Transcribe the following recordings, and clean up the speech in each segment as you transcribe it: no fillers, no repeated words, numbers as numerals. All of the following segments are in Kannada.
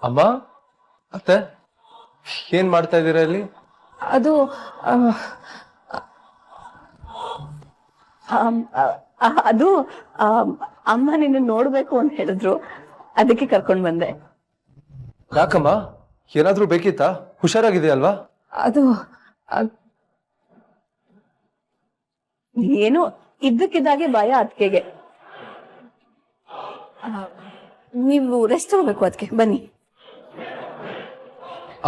ಅಮ್ಮ ಅತ್ತೆ ಏನ್ ಮಾಡ್ತಾ ಇದ್ದೀರಾ ಇಲ್ಲಿ? ಅದು ಅದು ಅಮ್ಮ ನಿನ್ನ ನೋಡ್ಬೇಕು ಅಂತ ಹೇಳಿದ್ರು, ಅದಕ್ಕೆ ಕರ್ಕೊಂಡ್ ಬಂದೆ. ಯಾಕಮ್ಮ, ಏನಾದ್ರೂ ಬೇಕಿತ್ತಾ? ಹುಷಾರಾಗಿದೆಯಲ್ವಾ? ಅದು ಏನು ಇದ್ದಕ್ಕಿದ್ದಾಗೆ ಭಯ ಅದಕ್ಕೆಗೆ. ನೀವು ರೆಸ್ಟ್ ತಗೋಬೇಕು, ಅದಕ್ಕೆ ಬನ್ನಿ.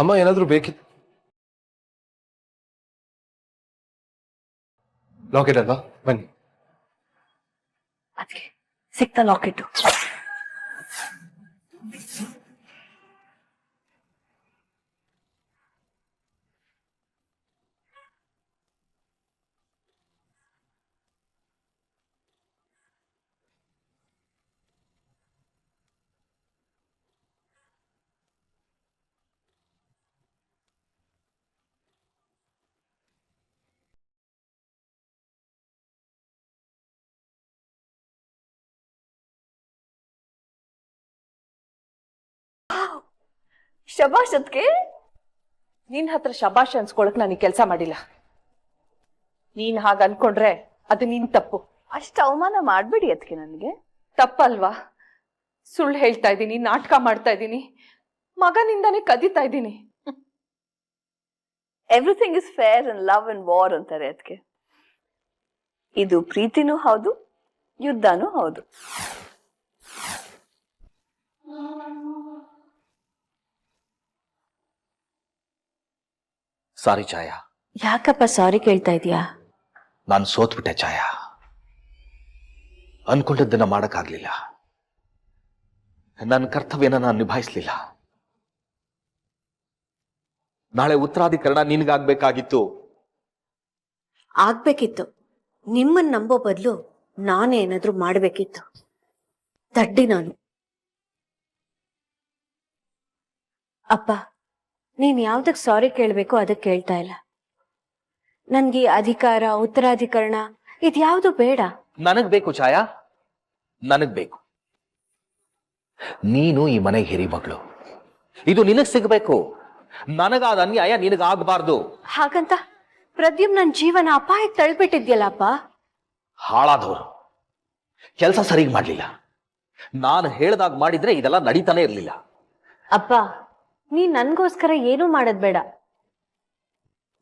ಅಮ್ಮ ಏನಾದ್ರೂ ಬೇಕಿತ್ತು? ಲಾಕೆಟ್ ಅಲ್ವಾ, ಬನ್ನಿ. ಅದಕ್ಕೆ ಸಿಕ್ತಾ ಲಾಕೆಟು? ಶಬಾಷ್. ಅದಕ್ಕೆ ನಿನ್ ಹತ್ರ ಶಬಾಷ್ ಅನ್ಸ್ಕೊಳಕ್ ನಾನು ಕೆಲಸ ಮಾಡಿಲ್ಲ. ನೀನ್ ಹಾಗ ಅನ್ಕೊಂಡ್ರೆ ಅದು ನಿನ್ ತಪ್ಪು. ಅಷ್ಟು ಅವಮಾನ ಮಾಡ್ಬೇಡಿ ಅದಕ್ಕೆ. ನನಗೆ ತಪ್ಪಲ್ವಾ? ಸುಳ್ಳು ಹೇಳ್ತಾ ಇದ್ದೀನಿ, ನಾಟಕ ಮಾಡ್ತಾ ಇದ್ದೀನಿ, ಮಗನಿಂದಾನೇ ಕದೀತಾ ಇದ್ದೀನಿ. Everything is fair and love and war ಅಂತಾರೆ ಅದಕ್ಕೆ. ಇದು ಪ್ರೀತಿನೂ ಹೌದು, ಯುದ್ಧನೂ ಹೌದು. ಸಾರಿ ಛಾಯಾ. ಯಾಕಪ್ಪ ಸಾರಿ ಕೇಳ್ತಾ ಇದೀಯಾ? ನಾನು ಸೋತ್ಬಿಟ್ಟೆ ಛಾಯಾ. ಅನ್ಕೊಂಡಿದ್ದನ್ನ ಮಾಡಕ್ಕಾಗ್ಲಿಲ್ಲ. ನನ್ನ ಕರ್ತವ್ಯನ ನಾನು ನಿಭಾಯಿಸ್ಲಿಲ್ಲ. ನಾಳೆ ಉತ್ತರಾಧಿಕರಣ ನಿನಗಾಗ್ಬೇಕಾಗಿತ್ತು. ಆಗ್ಬೇಕಿತ್ತು. ನಿಮ್ಮನ್ನ ನಂಬೋ ಬದಲು ನಾನೇ ಏನಾದ್ರೂ ಮಾಡ್ಬೇಕಿತ್ತು. ದಡ್ಡಿ ನಾನು. ಅಪ್ಪ, ನೀನ್ ಯಾವ್ದಕ್ ಸಾರಿ ಕೇಳ್ಬೇಕು ಅದಕ್ಕೆ ಕೇಳ್ತಾ ಇಲ್ಲ. ನನ್ಗೆ ಅಧಿಕಾರ, ಉತ್ತರಾಧಿಕರಣ ಇದ್ಯಾವುದು ಬೇಡ. ನನಗ್ ಬೇಕು ಛಾಯಾ, ನನಗ್ ಬೇಕು. ನೀನು ಈ ಮನೆಗೆ ಹಿರಿ ಮಗಳು. ಇದು ನಿನಗ್ ಸಿಗ್ಬೇಕು. ನನಗಾದ ಅನ್ಯಾಯ ನಿನಗಾಗಬಾರ್ದು. ಹಾಗಂತ ಪ್ರದ್ಯುಮ್ ನನ್ ಜೀವನ ಅಪಾಯಕ್ಕೆ ತಳ್ಬಿಟ್ಟಿದ್ಯಲ್ಲಪ್ಪ. ಹಾಳಾದವರು ಕೆಲಸ ಸರಿಗ್ ಮಾಡ್ಲಿಲ್ಲ. ನಾನು ಹೇಳ್ದಾಗ ಮಾಡಿದ್ರೆ ಇದೆಲ್ಲ ನಡೀತಾನೆ ಇರ್ಲಿಲ್ಲ. ಅಪ್ಪ, ನೀ ನನ್ಗೋಸ್ಕರ ಏನೂ ಮಾಡೋದ್ ಬೇಡ.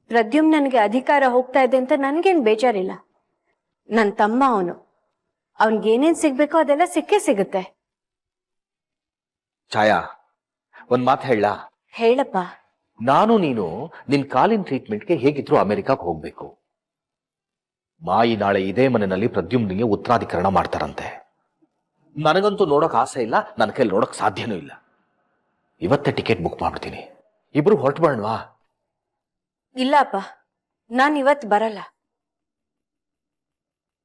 ಪ್ರದ್ಯುಮ್ ನನ್ಗೆ ಅಧಿಕಾರ ಹೋಗ್ತಾ ಇದೆ ಅಂತ ನನ್ಗೇನ್ ಬೇಜಾರಿಲ್ಲ. ನನ್ ತಮ್ಮ ಅವನು. ಅವನ್ಗೇನೇನ್ ಸಿಗ್ಬೇಕೋ ಅದೆಲ್ಲ ಸಿಕ್ಕೇ ಸಿಗುತ್ತೆ. ಛಾಯಾ, ಒಂದ್ ಮಾತು ಹೇಳ. ಹೇಳಪ್ಪ. ನಾನು ನೀನು ನಿನ್ ಕಾಲಿನ ಟ್ರೀಟ್ಮೆಂಟ್ಗೆ ಹೇಗಿದ್ರು ಅಮೆರಿಕಕ್ಕೆ ಹೋಗ್ಬೇಕು. ಮಾಯಿ ನಾಳೆ ಇದೇ ಮನೆಯಲ್ಲಿ ಪ್ರದ್ಯುಮ್ನಿಗೆ ಉತ್ತರಾಧಿಕರಣ ಮಾಡ್ತಾರಂತೆ. ನನಗಂತೂ ನೋಡಕ್ ಆಸೆ ಇಲ್ಲ, ನನ್ನ ಕೈಲಿ ನೋಡಕ್ ಸಾಧ್ಯನೂ ಇಲ್ಲ. ಇವತ್ತೇ ಟಿಕೆಟ್ ಬುಕ್ ಮಾಡ್ಬಿಡ್ತೀನಿ. ಇಬ್ರು ಹೊರಟು ಬರೋಣವಾ? ಇಲ್ಲ ಅಪ್ಪ, ನಾನ್ ಇವತ್ ಬರಲ್ಲ.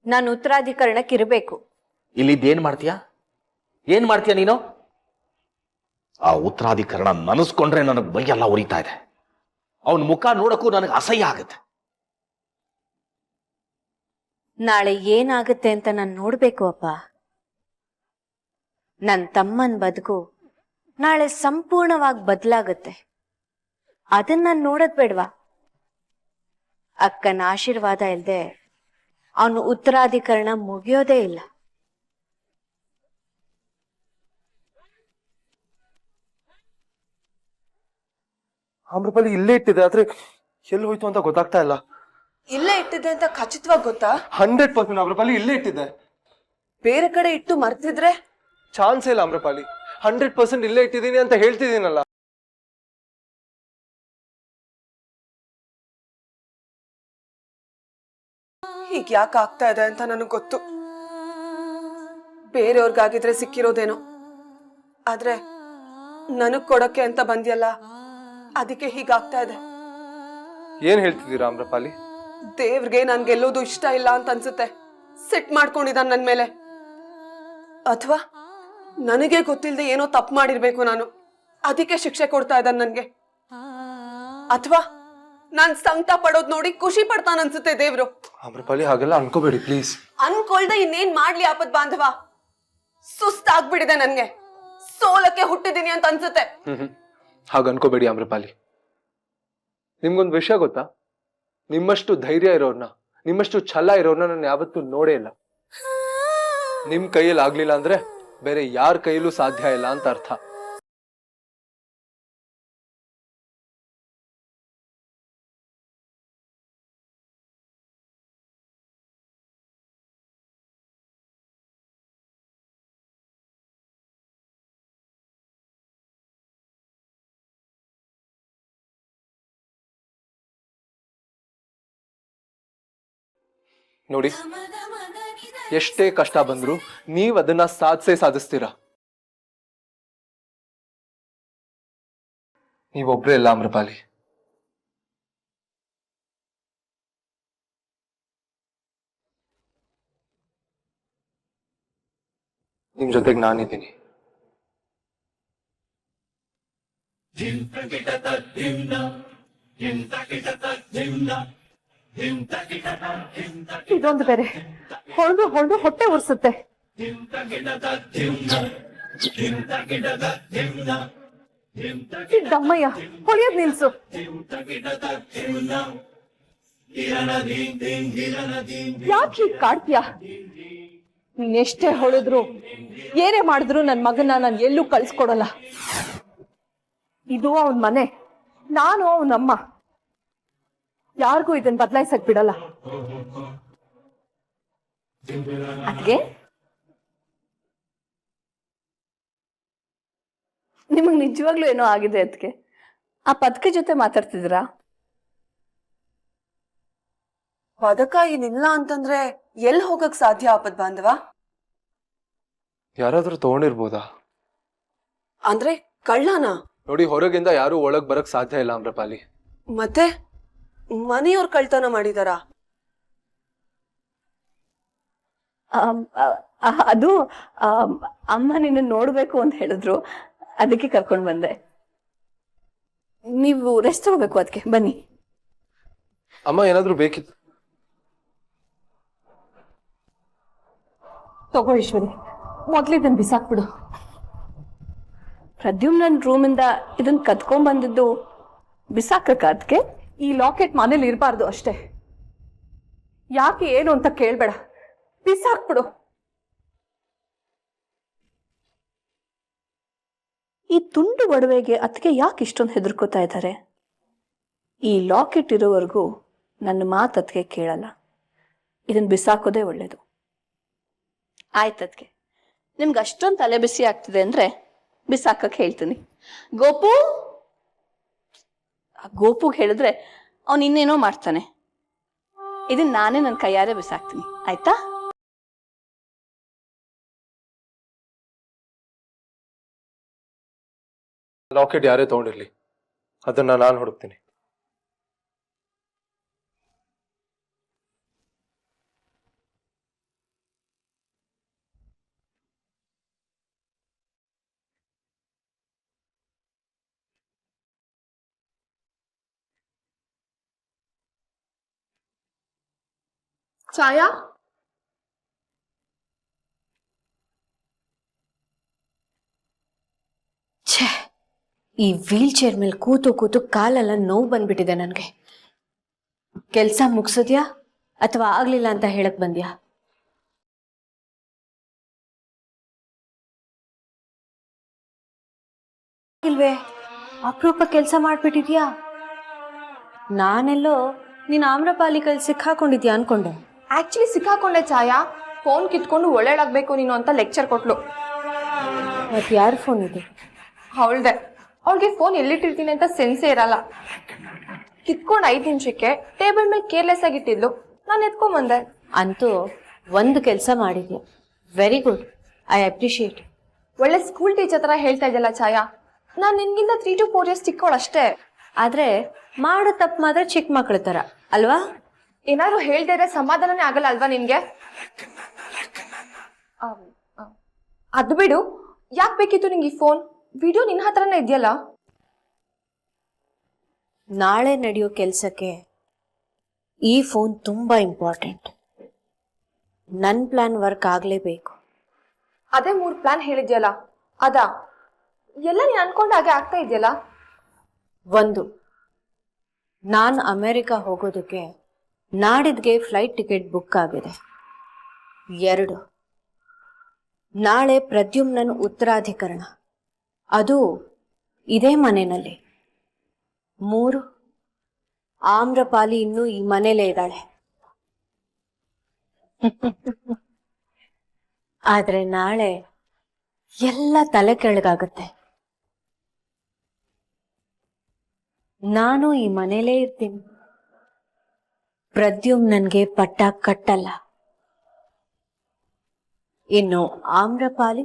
ನಾನು ಉತ್ತರಾಧಿಕರಣಕ್ಕೆ ಇರಬೇಕು. ಇಲ್ಲಿದ್ದೇನ್ ಮಾಡ್ತೀಯಾ? ಏನ್ ಮಾಡ್ತೀಯ ನೀನು? ಆ ಉತ್ತರಾಧಿಕರಣ ನನಸ್ಕೊಂಡ್ರೆ ನನಗೆ ಮೈಯೆಲ್ಲ ಉರಿತಾ ಇದೆ. ಅವನ ಮುಖ ನೋಡಕ್ಕೂ ನನಗೆ ಅಸಹ್ಯ ಆಗುತ್ತೆ. ನಾಳೆ ಏನಾಗುತ್ತೆ ಅಂತ ನಾನು ನೋಡ್ಬೇಕು ಅಪ್ಪ. ನನ್ ತಮ್ಮನ್ ಬದುಕು ನಾಳೆ ಸಂಪೂರ್ಣವಾಗಿ ಬದಲಾಗುತ್ತೆ. ಅದನ್ನ ನಾನು ನೋಡದ್ ಬೇಡ್ವಾ? ಅಕ್ಕನ ಆಶೀರ್ವಾದ ಇಲ್ದೆ ಅವನು ಉತ್ತರಾಧಿಕರಣ ಮುಗಿಯೋದೇ ಇಲ್ಲ. ಆಮ್ರಪಾಲಿ ಇಲ್ಲೇ ಇಟ್ಟಿದೆ, ಆದ್ರೆ ಎಲ್ಲಿ ಹೋಯ್ತು ಅಂತ ಗೊತ್ತಾಗ್ತಾ ಇಲ್ಲ. ಇಲ್ಲೇ ಇಟ್ಟಿದೆ ಅಂತ ಖಚಿತವಾಗಿ ಗೊತ್ತಾ? 100% ಆಮ್ರಪಾಲಿ ಇಲ್ಲೇ ಇಟ್ಟಿದೆ. ಬೇರೆ ಕಡೆ ಇಟ್ಟು ಮರ್ತಿದ್ರೆ? ಚಾನ್ಸ್ ಇಲ್ಲ ಆಮ್ರಪಾಲಿ. 100% ಇಲ್ಲೇ ಇಟ್ಟಿದ್ದೀನಿ ಅಂತ ಹೇಳ್ತಿದ್ದೀನಲ್ಲ. ಹೀಗೆ ಯಾಕೆ ಆಗ್ತಾ ಇದೆ ಅಂತ ನನಗೆ ಗೊತ್ತು. ಬೇರೆಯವ್ರಿಗಾಗಿದ್ರೆ ಸಿಕ್ಕಿರೋದೇನೋ, ಆದ್ರೆ ನನಗ್ ಕೊಡಕ್ಕೆ ಅಂತ ಬಂದ್ಯಲ್ಲ, ಅದಕ್ಕೆ ಹೀಗಾಗ್ತಾ ಇದೆ. ಏನ್ ಹೇಳ್ತಿದ್ದೀರಾ ಆಮ್ರಪಾಲಿ? ದೇವ್ರಿಗೆ ನನ್ ಗೆಲ್ಲೋದು ಇಷ್ಟ ಇಲ್ಲ ಅಂತ ಅನ್ಸುತ್ತೆ. ಸಿಟ್ ಮಾಡ್ಕೊಂಡಿದ್ದಾನ ನನ್ ಮೇಲೆ. ಅಥವಾ ನನಗೆ ಗೊತ್ತಿಲ್ಲದೆ ಏನೋ ತಪ್ಪು ಮಾಡಿರ್ಬೇಕು ನಾನು, ಅದಕ್ಕೆ ಶಿಕ್ಷೆ ಕೊಡ್ತಾ ಇದ್ದಾನ ನನ್ಗೆ. ಅಥವಾ ನಾನ್ ಸಂಕಟ ಪಡೋದ್ ನೋಡಿ ಖುಷಿ ಪಡ್ತಾನ ಅನ್ಸುತ್ತೆ ದೇವ್ರು. ಆಮ್ರಪಾಲಿ ಹಾಗೆಲ್ಲ ಅನ್ಕೋಬೇಡಿ ಪ್ಲೀಸ್. ಅನ್ಕೊಳ್ದೆ ಇನ್ನೇನ್ ಮಾಡ್ಲಿ ಆಪತ್ ಬಾಂಧವ. ಸುಸ್ತಾಗ್ಬಿಡಿದೆ ನನ್ಗೆ. ಸೋಲಕ್ಕೆ ಹುಟ್ಟಿದೀನಿ ಅಂತ ಅನ್ಸುತ್ತೆ. ಹಾಗ ಅನ್ಕೋಬೇಡಿ ಆಮ್ರಪಾಲಿ. ನಿಮ್ಗೊಂದು ವಿಷಯ ಗೊತ್ತಾ? ನಿಮ್ಮಷ್ಟು ಧೈರ್ಯ ಇರೋರ್ನ, ನಿಮ್ಮಷ್ಟು ಛಲ ಇರೋರ್ನ ನಾನು ಯಾವತ್ತೂ ನೋಡೇ ಇಲ್ಲ. ನಿಮ್ ಕೈಯಲ್ಲಿ ಆಗ್ಲಿಲ್ಲ ಅಂದ್ರೆ ಬೇರೆ ಯಾರ ಕೈಯಲ್ಲೂ ಸಾಧ್ಯ ಇಲ್ಲ ಅಂತ ಅರ್ಥ. ನೋಡಿ, ಎಷ್ಟೇ ಕಷ್ಟ ಬಂದ್ರು ನೀವ್ ಅದನ್ನ ಸಾಧಿಸ್ತೀರಾ. ನೀವೊಬ್ರೇ ಇಲ್ಲ ಆಮ್ರಪಾಲಿ. ನಿಮ್ ಜೊತೆಗೆ ನಾನಿದ್ದೀನಿ. ಇದೊಂದು ಬೇರೆ ಹೊಳ್ದು ಹೊಳ್ದು ಹೊಟ್ಟೆ ಉರ್ಸುತ್ತೆ. ದಮ್ಮಯ್ಯ, ಹೊಳೆಯೋದ್ ನಿಲ್ಸು. ಯಾಕೆ ಹೀಗ್ ಕಾಡ್ತೀಯ? ನೀನ್ ಎಷ್ಟೇ ಹೊಳೆದ್ರು ಏನೇ ಮಾಡಿದ್ರು ನನ್ ಮಗನ ನಾನು ಎಲ್ಲೂ ಕಳ್ಸ್ಕೊಡಲ್ಲ. ಇದು ಅವನ್ ಮನೆ, ನಾನು ಅವನಮ್ಮ. ಯಾರಿಗೂ ಇದನ್ನ ಬದಲಾಯಿಸಕ್ ಬಿಡಲ್ಲ. ಅದ್ಗೆ ನಿಮಗ್ ನಿಜವಾಗ್ಲೂ ಏನೋ ಆಗಿದೆ. ಅದಕ್ಕೆ ಆ ಪದಕ ಜೊತೆ ಮಾತಾಡ್ತಿದ್ದೀರಾ? ಪದಕ ಏನಿಲ್ಲ ಅಂತಂದ್ರೆ ಎಲ್ಲಿ ಹೋಗಕ್ ಸಾಧ್ಯ ಆಪದ್ ಬಾಂಧವ? ಯಾರಾದ್ರೂ ತಗೊಂಡಿರ್ಬೋದಾ? ಅಂದ್ರೆ ಕಳ್ಳನ? ನೋಡಿ, ಹೊರಗಿಂದ ಯಾರು ಒಳಗ್ ಬರಕ್ ಸಾಧ್ಯ ಇಲ್ಲ ಆಮ್ರಪಾಲಿ. ಮತ್ತೆ ಮನೆಯವ್ರ ಕಳ್ತನ ಮಾಡಿದಾರ? ಅದು ಅಮ್ಮ ನಿನ್ನ ನೋಡ್ಬೇಕು ಅಂತ ಹೇಳಿದ್ರು, ಅದಕ್ಕೆ ಕರ್ಕೊಂಡ್ ಬಂದೆ. ನೀವು ರೆಸ್ಟ್ ತಗೋಬೇಕು, ಅದಕ್ಕೆ ಬನ್ನಿ. ಅಮ್ಮ ಏನಾದ್ರೂ ಬೇಕಿತ್ತು? ತಗೋ ಈಶ್ವರಿ, ಮೊದ್ಲಿದನ್ ಬಿಸಾಕ್ಬಿಡು. ಪ್ರದ್ಯುಮ್ನನ್ ರೂಮಿಂದ ಇದನ್ನ ಕತ್ಕೊಂಡ್ ಬಂದಿದ್ದು ಬಿಸಾಕಕ್ಕ? ಅದಕ್ಕೆ ಈ ಲಾಕೆಟ್ ಮನೇಲಿ ಇರಬಾರ್ದು ಅಷ್ಟೇ. ಯಾಕೆ ಏನು ಅಂತ ಕೇಳ್ಬೇಡ, ಬಿಸಾಕ್ಬಿಡು. ಈ ತುಂಡು ಒಡವೆಗೆ ಅದಕ್ಕೆ ಯಾಕೆ ಇಷ್ಟೊಂದು ಹೆದರ್ಕೋತಾ ಇದ್ದಾರೆ? ಈ ಲಾಕೆಟ್ ಇರೋವರೆಗೂ ನನ್ನ ಮಾತು ಅದಕ್ಕೆ ಕೇಳಲ್ಲ. ಇದನ್ನ ಬಿಸಾಕೋದೇ ಒಳ್ಳೇದು. ಆಯ್ತದ್ಕೆ, ನಿಮ್ಗೆ ಅಷ್ಟೊಂದು ತಲೆ ಬಿಸಿ ಆಗ್ತಿದೆ ಅಂದ್ರೆ ಬಿಸಾಕಕ್ಕೆ ಹೇಳ್ತೀನಿ. ಗೋಪು, ಗೋಪುಗೆ ಹೇಳಿದ್ರೆ ಅವನು ಇನ್ನೇನೋ ಮಾಡ್ತಾನೆ. ಇದನ್ನ ನಾನೇ ನನ್ನ ಕೈಯಾರೆ ಬಿಸಾಕ್ತೀನಿ, ಆಯ್ತಾ? ಲಾಕೆಟ್ ಯಾರೇ ತಗೊಂಡಿರ್ಲಿ, ಅದನ್ನ ನಾನು ಹುಡುಕ್ತೀನಿ. ಛಾಯಾ, ಛೇ, ಈ ವೀಲ್ ಚೇರ್ ಮೇಲೆ ಕೂತು ಕೂತು ಕಾಲೆಲ್ಲ ನೋವು ಬಂದ್ಬಿಟ್ಟಿದೆ ನನಗೆ. ಕೆಲ್ಸ ಮುಗಿಸಿದ್ಯಾ ಅಥವಾ ಆಗ್ಲಿಲ್ಲ ಅಂತ ಹೇಳಕ್ ಬಂದ್ಯಾ? ಇಲ್ವೇ, ಅಪರೂಪ ಕೆಲಸ ಮಾಡ್ಬಿಟ್ಟಿದ್ಯಾ? ನಾನೆಲ್ಲೋ ನೀನ್ ಆಮ್ರಪಾಲಿ ಕೈಲಿ ಸಿಕ್ಕಾಕೊಂಡಿದ್ಯಾ ಅನ್ಕೊಂಡೆ. ಆಕ್ಚುಲಿ ಸಿಕ್ಕಾಕೊಂಡೆ ಛಾಯಾ. ಫೋನ್ ಕಿತ್ಕೊಂಡು ಒಳ್ಳೆಳಾಗ್ಬೇಕು ನೀನು ಅಂತ ಲೆಕ್ಚರ್ ಕೊಟ್ಲು. ಮತ್ ಯಾರ ಫೋನ್ ಇದೆ? ಅವಳ್ದೆ. ಅವಳಿಗೆ ಫೋನ್ ಎಲ್ಲಿಟ್ಟಿರ್ತೀನಿ ಅಂತ ಸೆನ್ಸೇ ಇರಲ್ಲ. ಕಿತ್ಕೊಂಡು 5 ನಿಮಿಷಕ್ಕೆ ಟೇಬಲ್ ಮೇಲೆ ಕೇರ್ಲೆಸ್ ಆಗಿಟ್ಟಿದ್ಲು. ನಾನು ಎತ್ಕೊಂಬಂದೆ. ಅಂತೂ ಒಂದು ಕೆಲಸ ಮಾಡಿದ್ಯಾ, ವೆರಿ ಗುಡ್, ಐ ಅಪ್ರಿಶಿಯೇಟ್. ಒಳ್ಳೆ ಸ್ಕೂಲ್ ಟೀಚರ್ ತರ ಹೇಳ್ತಾ ಇದ್ದಲ್ಲ ಛಾಯಾ. ನಾನು ನಿನ್ಗಿಂತ 3 to 4 years ಚಿಕ್ಕವಳು ಅಷ್ಟೇ. ಆದ್ರೆ ಮಾಡೋ ತಪ್ಪು ಮಾತ್ರ ಚಿಕ್ಕ ಮಕ್ಳ ತರ ಅಲ್ವಾ? ಏನಾದ್ರು ಹೇಳ್ದೇ ಇದ್ರೆ ಸಮಾಧಾನನೇ ಆಗಲ್ಲ ಅಲ್ವಾ ನಿನ್ಗೆ? ಅದು ಬಿಡು, ಯಾಕೆ ಬೇಕಿತ್ತು ನಿಂಗೆ ಈ ಫೋನ್? ವಿಡಿಯೋ ನಿನ್ನ ಹತ್ರನೇ ಇದೆಯಲ್ಲ. ನಾಳೆ ನಡೆಯೋ ಕೆಲಸಕ್ಕೆ ಈ ಫೋನ್ ತುಂಬಾ ಇಂಪಾರ್ಟೆಂಟ್. ನನ್ನ ಪ್ಲಾನ್ ವರ್ಕ್ ಆಗ್ಲೇಬೇಕು. ಅದೇ 3 ಪ್ಲಾನ್ ಹೇಳಿದ್ಯಲ್ಲ, ಅದಾ? ಎಲ್ಲ ನೀನ್ ಅನ್ಕೊಂಡ ಹಾಗೆ ಆಗ್ತಾ ಇದೆಯಲ್ಲ. ಒಂದು, ನಾನು ಅಮೆರಿಕ ಹೋಗೋದಕ್ಕೆ ನಾಡಿದ್ಗೆ ಫ್ಲೈಟ್ ಟಿಕೆಟ್ ಬುಕ್ ಆಗಿದೆ. 2, ನಾಳೆ ಪ್ರದ್ಯುಮ್ನನ್ ಉತ್ತರಾಧಿಕರಣ, ಅದು ಇದೇ ಮನೆಯಲ್ಲಿ. 3, ಆಮ್ರಪಾಲಿ ಇನ್ನೂ ಈ ಮನೇಲೇ ಇದ್ದಾಳೆ. ಆದ್ರೆ ನಾಳೆ ಎಲ್ಲ ತಲೆ ಕೆಳಗಾಗತ್ತೆ. ನಾನು ಈ ಮನೇಲೇ ಇರ್ತೀನಿ. ಪ್ರದ್ಯುಮ್ ನನ್ಗೆ ಪಟ್ಟ ಕಟ್ಟಲ್ಲ. ಇನ್ನು ಆಮ್ರಪಾಲಿ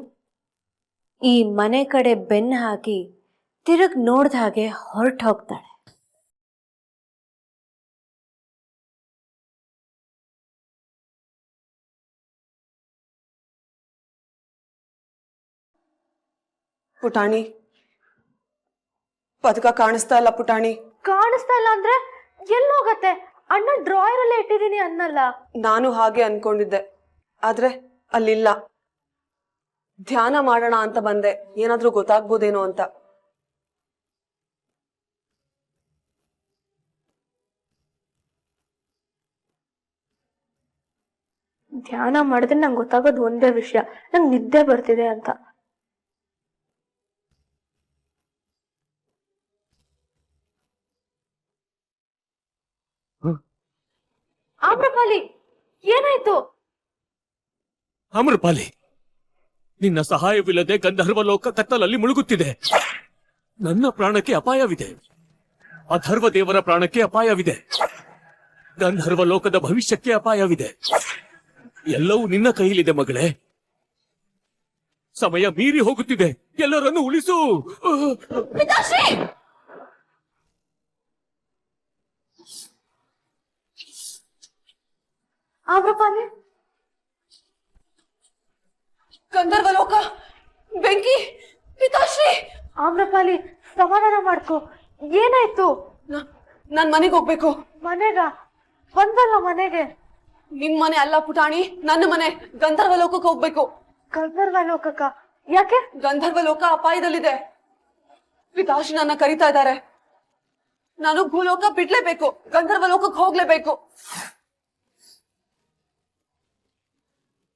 ಈ ಮನೆ ಕಡೆ ಬೆನ್ನು ಹಾಕಿ ತಿರುಗ್ ನೋಡ್ದ ಹಾಗೆ ಹೊರಟು ಹೋಗ್ತಾಳೆ. ಪುಟಾಣಿ, ಪದಕ ಕಾಣಿಸ್ತಾ ಇಲ್ಲ ಪುಟಾಣಿ. ಕಾಣಿಸ್ತಾ ಇಲ್ಲ ಅಂದ್ರೆ ಎಲ್ಲೋಗತ್ತೆ? ಅಣ್ಣ ಡ್ರಾಯರ್ ಅಲ್ಲೇ ಇಟ್ಟಿದೀನಿ ಅನ್ನಲ್ಲ. ನಾನು ಹಾಗೆ ಅನ್ಕೊಂಡಿದ್ದೆ, ಆದ್ರೆ ಅಲ್ಲಿಲ್ಲ. ಧ್ಯಾನ ಮಾಡೋಣ ಅಂತ ಬಂದೆ, ಏನಾದ್ರೂ ಗೊತ್ತಾಗ್ಬೋದೇನೋ ಅಂತ. ಧ್ಯಾನ ಮಾಡಿದ್ರೆ ನಂಗೆ ಗೊತ್ತಾಗೋದು ಒಂದೇ ವಿಷಯ, ನಂಗೆ ನಿದ್ದೆ ಬರ್ತಿದೆ ಅಂತ. ಆಮ್ರಪಾಲಿ, ಏನಾಯ್ತು? ಆಮ್ರಪಾಲಿ, ನಿನ್ನ ಸಹಾಯವಿಲ್ಲದೆ ಗಂಧರ್ವ ಲೋಕ ಕತ್ತಲಲ್ಲಿ ಮುಳುಗುತ್ತಿದೆ. ನನ್ನ ಪ್ರಾಣಕ್ಕೆ ಅಪಾಯವಿದೆ, ಅಥರ್ವ ದೇವರ ಪ್ರಾಣಕ್ಕೆ ಅಪಾಯವಿದೆ, ಗಂಧರ್ವ ಲೋಕದ ಭವಿಷ್ಯಕ್ಕೆ ಅಪಾಯವಿದೆ. ಎಲ್ಲವೂ ನಿನ್ನ ಕೈಲಿದೆ ಮಗಳೇ. ಸಮಯ ಮೀರಿ ಹೋಗುತ್ತಿದೆ, ಎಲ್ಲರನ್ನು ಉಳಿಸು. ಆಮ್ರಪಾಲಿ, ಗಂಧರ್ವ ಲೋಕ, ಬೆಂಕಿ, ಪಿತಾಶ್ರೀ. ಆಮ್ರಪಾಲಿ ಸಮಾಧಾನ ಮಾಡ್ಕೊ. ಏನಾಯ್ತು? ನಾನ್ ಮನೆಗೆ ಹೋಗ್ಬೇಕು. ಮನೆಗ ಬಂದಲ್ಲ ಮನೆಗೆ? ನಿಮ್ ಮನೆ ಅಲ್ಲ ಪುಟಾಣಿ, ನನ್ನ ಮನೆ. ಗಂಧರ್ವ ಲೋಕಕ್ಕೆ ಹೋಗ್ಬೇಕು. ಗಂಧರ್ವ ಲೋಕಕ್ಕ? ಯಾಕೆ? ಗಂಧರ್ವ ಲೋಕ ಅಪಾಯದಲ್ಲಿದೆ. ಪಿತಾಶ್ರೀ ನನ್ನ ಕರೀತಾ ಇದ್ದಾರೆ. ನಾನು ಭೂಲೋಕ ಬಿಡ್ಲೇಬೇಕು, ಗಂಧರ್ವ ಲೋಕಕ್ಕೆ ಹೋಗ್ಲೇಬೇಕು.